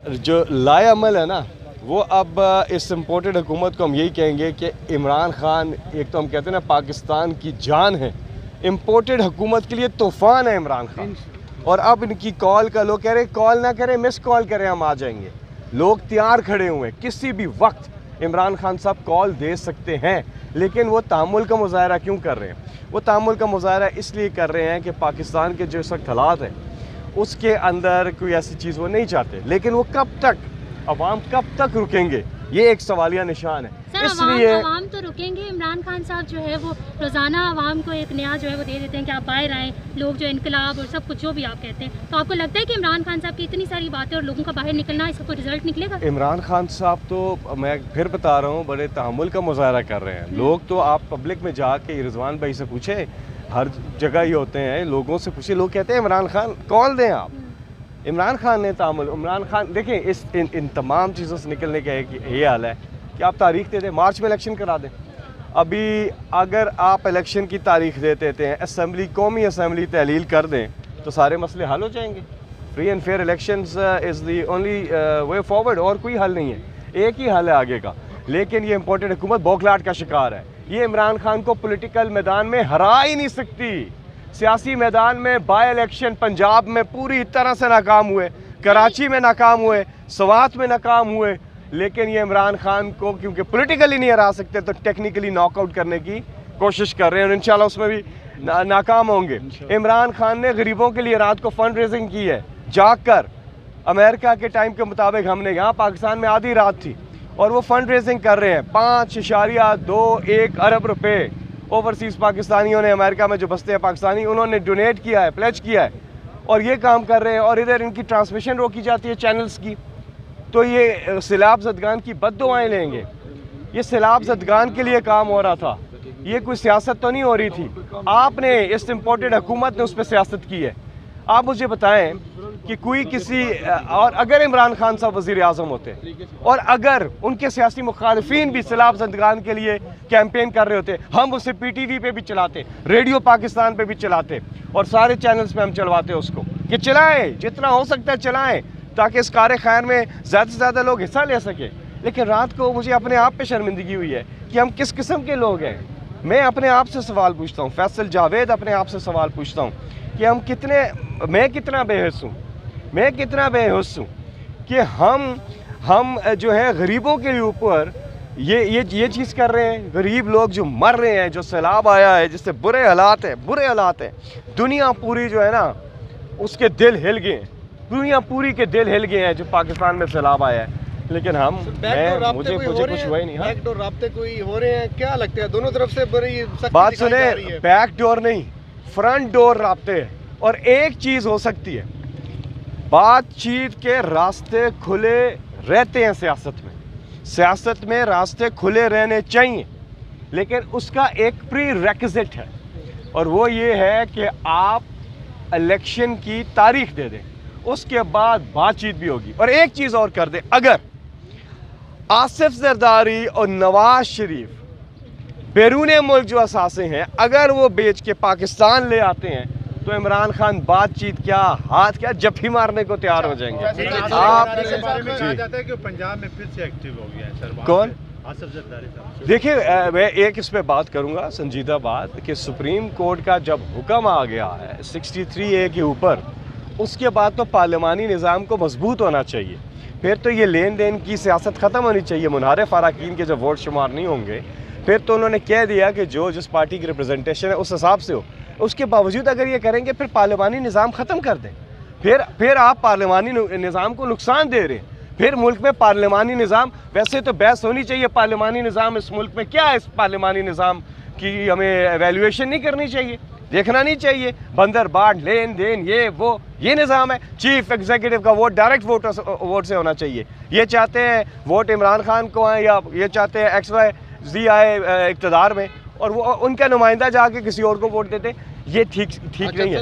جو لائے عمل ہے نا وہ اب اس امپورٹڈ حکومت کو ہم یہی کہیں گے کہ عمران خان ایک تو ہم کہتے ہیں نا پاکستان کی جان ہے، امپورٹڈ حکومت کے لیے طوفان ہے عمران خان، اور اب ان کی کال کا لوگ کہہ رہے کال نہ کریں مس کال کریں ہم آ جائیں گے، لوگ تیار کھڑے ہوئے ہیں کسی بھی وقت عمران خان صاحب کال دے سکتے ہیں، لیکن وہ تحمل کا مظاہرہ کیوں کر رہے ہیں؟ وہ تحمل کا مظاہرہ اس لیے کر رہے ہیں کہ پاکستان کے جو اس وقت حالات ہیں اس کے اندر کوئی ایسی چیز وہ نہیں چاہتے، لیکن وہ کب تک عوام کب تک رکیں گے یہ ایک سوالیہ نشان ہے۔ اس لیے عوام تو رکیں گے، عمران خان صاحب جو ہے وہ روزانہ عوام کو ایک نیا جو ہے وہ دے دیتے ہیں کہ آپ باہر آئیں، لوگ جو انقلاب اور سب کچھ جو بھی آپ کہتے ہیں، تو آپ کو لگتا ہے کہ عمران خان صاحب کی اتنی ساری باتیں اور لوگوں کا باہر نکلنا اس کا کوئی رزلٹ نکلے گا؟ عمران خان صاحب تو میں پھر بتا رہا ہوں بڑے تحمل کا مظاہرہ کر رہے ہیں، لوگ تو آپ پبلک میں جا کے رضوان بھائی سے پوچھیں، ہر جگہ ہی ہوتے ہیں، لوگوں سے پوچھیں، لوگ کہتے ہیں عمران خان کال دیں آپ۔ عمران خان نے تعامل، عمران خان دیکھیں ان تمام چیزوں سے نکلنے کا ایک یہ حال ہے کہ آپ تاریخ دے دیں، مارچ میں الیکشن کرا دیں۔ ابھی اگر آپ الیکشن کی تاریخ دے دیتے ہیں، اسمبلی قومی اسمبلی تحلیل کر دیں تو سارے مسئلے حل ہو جائیں گے۔ Free and fair elections is the only way forward, اور کوئی حل نہیں ہے، ایک ہی حل ہے آگے کا۔ لیکن یہ امپورٹڈ حکومت بوکھلاٹ کا شکار ہے، یہ عمران خان کو پولیٹیکل میدان میں ہرا ہی نہیں سکتی۔ سیاسی میدان میں بائی الیکشن پنجاب میں پوری طرح سے ناکام ہوئے، کراچی میں ناکام ہوئے، سوات میں ناکام ہوئے، لیکن یہ عمران خان کو کیونکہ پولیٹیکلی نہیں ہرا سکتے تو ٹیکنیکلی ناک آؤٹ کرنے کی کوشش کر رہے ہیں، اور انشاءاللہ اس میں بھی ناکام ہوں گے۔ عمران خان نے غریبوں کے لیے رات کو فنڈ ریزنگ کی ہے جاگ کر، امریکہ کے ٹائم کے مطابق ہم نے یہاں پاکستان میں آدھی رات تھی اور وہ فنڈ ریزنگ کر رہے ہیں، 5.21 ارب روپے اوورسیز پاکستانیوں نے، امریکہ میں جو بستے ہیں پاکستانی، انہوں نے ڈونیٹ کیا ہے، پلیج کیا ہے، اور یہ کام کر رہے ہیں، اور ادھر ان کی ٹرانسمیشن روکی جاتی ہے چینلز کی۔ تو یہ سیلاب زدگان کی بد دعائیں لیں گے، یہ سیلاب زدگان کے لیے کام ہو رہا تھا، یہ کوئی سیاست تو نہیں ہو رہی تھی۔ آپ نے اس امپورٹڈ حکومت نے اس پہ سیاست کی ہے۔ آپ مجھے بتائیں کہ کوئی کسی، اور اگر عمران خان صاحب وزیر اعظم ہوتے اور اگر ان کے سیاسی مخالفین بھی سیلاب زدگان کے لیے کیمپین کر رہے ہوتے، ہم اسے پی ٹی وی پہ بھی چلاتے، ریڈیو پاکستان پہ بھی چلاتے، اور سارے چینلز پہ ہم چلواتے اس کو کہ چلائیں، جتنا ہو سکتا ہے چلائیں، تاکہ اس کار خیر میں زیادہ سے زیادہ لوگ حصہ لے سکیں۔ لیکن رات کو مجھے اپنے آپ پہ شرمندگی ہوئی ہے کہ ہم کس قسم کے لوگ ہیں۔ میں اپنے آپ سے سوال پوچھتا ہوں، فیصل جاوید اپنے آپ سے سوال پوچھتا ہوں کہ ہم میں کتنا بے حس ہوں، میں کتنا بے حس ہوں کہ ہم جو ہے غریبوں کے اوپر یہ چیز کر رہے ہیں، غریب لوگ جو مر رہے ہیں، جو سیلاب آیا ہے جس سے برے حالات ہیں، دنیا پوری جو ہے نا اس کے دل ہل گئے ہیں، دنیا پوری کے دل ہل گئے ہیں جو پاکستان میں سیلاب آیا ہے، لیکن مجھے کچھ ہوا ہی نہیں۔ بیک ڈور رابطے کوئی ہو رہے ہیں؟ کیا لگتا ہے دونوں طرف سے بڑی بات سنیں، بیک ڈور نہیں، فرنٹ ڈور رابطے ہیں، اور ایک چیز ہو سکتی ہے، بات چیت کے راستے کھلے رہتے ہیں سیاست میں راستے کھلے رہنے چاہیے، لیکن اس کا ایک پری ریکوزٹ ہے، اور وہ یہ ہے کہ آپ الیکشن کی تاریخ دے دیں، اس کے بعد بات چیت بھی ہوگی۔ اور ایک چیز اور کر دیں، اگر آصف زرداری اور نواز شریف بیرون ملک جو اثاثے ہیں اگر وہ بیچ کے پاکستان لے آتے ہیں تو عمران خان بات چیت کیا، ہاتھ کیا، جفی مارنے کو تیار ہو جائیں گے۔ پنجاب میں پھر سے ایکٹیو ہو گیا ہے سر، کون؟ آصف زرداری صاحب۔ دیکھیں میں ایک اس پہ بات کروں گا، سنجیدہ بات، کہ سپریم کورٹ کا جب حکم آ گیا ہے 63A کے اوپر، اس کے بعد تو پارلیمانی نظام کو مضبوط ہونا چاہیے، پھر تو یہ لین دین کی سیاست ختم ہونی چاہیے۔ منحرف اراکین کے جب ووٹ شمار نہیں ہوں گے، پھر تو انہوں نے کہہ دیا کہ جو جس پارٹی کی ریپرزنٹیشن ہے اس حساب سے ہو، اس کے باوجود اگر یہ کریں گے پھر پارلیمانی نظام ختم کر دیں، پھر آپ پارلیمانی نظام کو نقصان دے رہے ہیں، پھر ملک میں پارلیمانی نظام، ویسے تو بحث ہونی چاہیے پارلیمانی نظام اس ملک میں کیا ہے، اس پارلیمانی نظام کی ہمیں ایویلیویشن نہیں کرنی چاہیے، دیکھنا نہیں چاہیے، بندر بانٹ، لین دین، یہ نظام ہے۔ چیف ایگزیکٹو کا ووٹ ڈائریکٹ ووٹ سے ہونا چاہیے، یہ چاہتے ہیں ووٹ عمران خان کو آئے یا یہ چاہتے ہیں XYZ آئے اقتدار میں اور وہ ان کا نمائندہ جا کے کسی اور کو ووٹ دیتے، یہ ٹھیک نہیں ہے۔